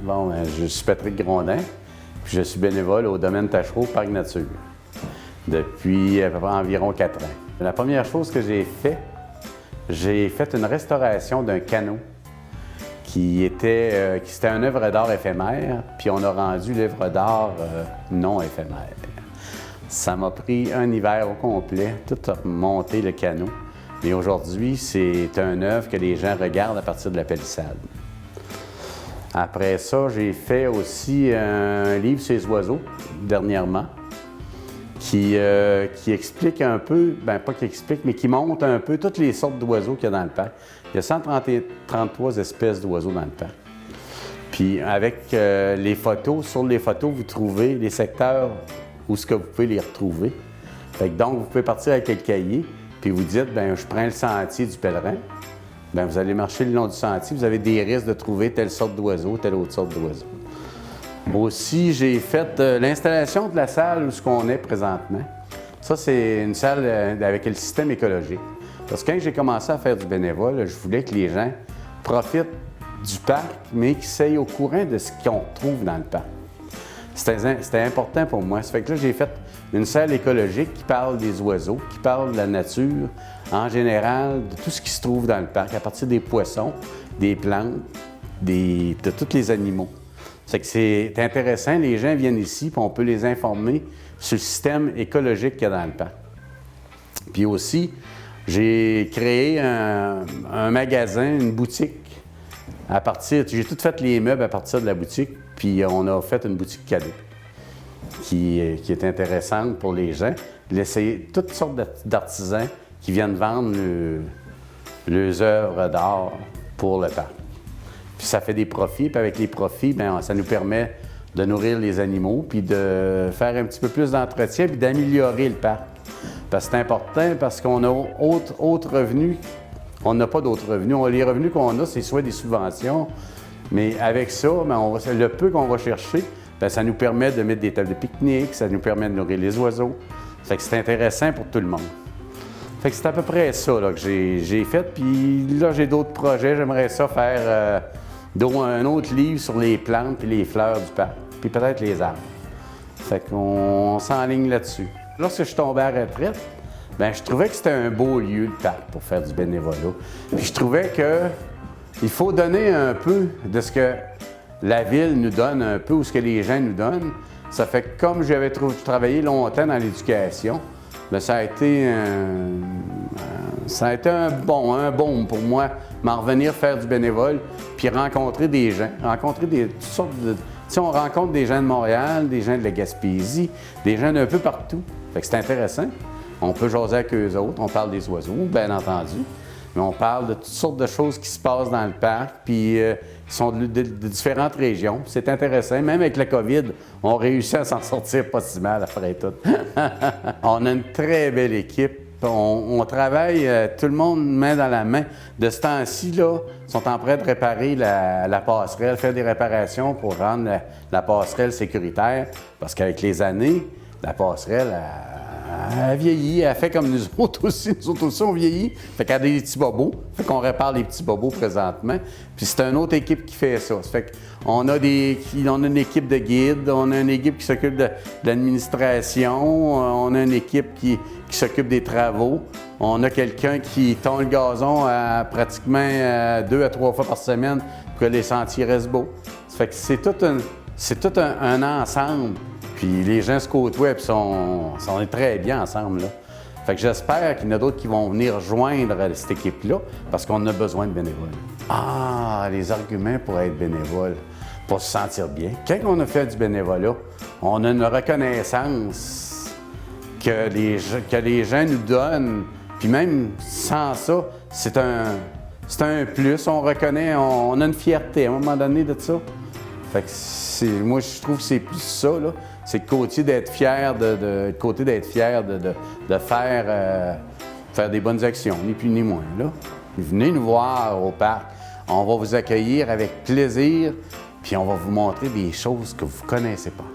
Bon, ben, je suis Patrick Grondin, puis je suis bénévole au domaine Tachereau Parc Nature depuis à peu près environ 4 ans. La première chose que j'ai fait une restauration d'un canot qui c'était une œuvre d'art éphémère, puis on a rendu l'œuvre d'art non éphémère. Ça m'a pris un hiver au complet, tout a monté le canot. Mais aujourd'hui, c'est une œuvre que les gens regardent à partir de la palissade. Après ça, j'ai fait aussi un livre sur les oiseaux, dernièrement, qui explique un peu, bien pas qui explique, mais qui montre un peu toutes les sortes d'oiseaux qu'il y a dans le parc. Il y a 133 espèces d'oiseaux dans le parc. Puis avec les photos, sur les photos, vous trouvez les secteurs où ce que vous pouvez les retrouver. Fait que donc, vous pouvez partir avec le cahier, puis vous dites, bien, je prends le sentier du pèlerin. Bien, vous allez marcher le long du sentier, vous avez des risques de trouver telle sorte d'oiseau, telle autre sorte d'oiseau. Aussi, j'ai fait l'installation de la salle où ce qu'on est présentement. Ça, c'est une salle avec le système écologique. Parce que quand j'ai commencé à faire du bénévole, je voulais que les gens profitent du parc, mais qu'ils soient au courant de ce qu'on trouve dans le parc. C'était important pour moi. Ça fait que là, j'ai fait une salle écologique qui parle des oiseaux, qui parle de la nature, en général, de tout ce qui se trouve dans le parc, à partir des poissons, des plantes, de tous les animaux. C'est que c'est intéressant, les gens viennent ici, puis on peut les informer sur le système écologique qu'il y a dans le parc. Puis aussi, j'ai créé un magasin, une boutique, j'ai tout fait les meubles à partir de la boutique, puis on a fait une boutique cadeau qui est intéressante pour les gens. Laisser toutes sortes d'artisans qui viennent vendre leurs œuvres d'art pour le parc. Puis ça fait des profits, puis avec les profits, bien, ça nous permet de nourrir les animaux, puis de faire un petit peu plus d'entretien, puis d'améliorer le parc. Parce que c'est important, parce qu'on a autres revenus. On n'a pas d'autres revenus. Les revenus qu'on a, c'est soit des subventions, mais avec ça, bien, le peu qu'on va chercher, bien, ça nous permet de mettre des tables de pique-nique, ça nous permet de nourrir les oiseaux. Ça fait que c'est intéressant pour tout le monde. Fait que c'est à peu près ça là, que j'ai fait. Puis là, j'ai d'autres projets. J'aimerais ça faire un autre livre sur les plantes et les fleurs du parc, puis peut-être les arbres. Fait qu'on s'enligne là-dessus. Lorsque je suis tombé à la retraite, bien, je trouvais que c'était un beau lieu, le parc, pour faire du bénévolat. Puis je trouvais qu'il faut donner un peu de ce que la ville nous donne, un peu, ou ce que les gens nous donnent. Ça fait que comme j'avais travaillé longtemps dans l'éducation, bien, ça a été un bon pour moi, m'en revenir faire du bénévole, puis rencontrer des gens, toutes sortes de... Tu sais, on rencontre des gens de Montréal, des gens de la Gaspésie, des gens d'un peu partout. Fait que c'est intéressant. On peut jaser avec eux autres, on parle des oiseaux, bien entendu, mais on parle de toutes sortes de choses qui se passent dans le parc, puis qui sont de différentes régions. C'est intéressant. Même avec la COVID, on réussit à s'en sortir pas si mal après tout. On a une très belle équipe. On travaille, tout le monde main dans la main. De ce temps-ci, là, sont en train de réparer la passerelle, faire des réparations pour rendre la passerelle sécuritaire. Parce qu'avec les années, la passerelle a vieilli, elle fait comme nous autres aussi. Nous autres aussi, on vieillit. Fait qu'elle a des petits bobos. Fait qu'on répare les petits bobos présentement. Puis c'est une autre équipe qui fait ça. Fait qu'on a une équipe de guides, on a une équipe qui s'occupe de l'administration, on a une équipe qui s'occupe des travaux. On a quelqu'un qui tond le gazon pratiquement 2 à 3 fois par semaine pour que les sentiers restent beaux. Ça fait que c'est tout un ensemble. Puis les gens se côtoient et sont très bien ensemble, là. Fait que j'espère qu'il y en a d'autres qui vont venir rejoindre cette équipe-là parce qu'on a besoin de bénévoles. Ah, les arguments pour être bénévole, pour se sentir bien. Quand on a fait du bénévolat, on a une reconnaissance que les gens nous donnent. Puis même sans ça, c'est un plus. On reconnaît, on a une fierté à un moment donné de ça. Fait que moi, je trouve que c'est plus ça, là. C'est le côté d'être fier de faire des bonnes actions, ni plus ni moins, là. Venez nous voir au parc. On va vous accueillir avec plaisir, puis on va vous montrer des choses que vous ne connaissez pas.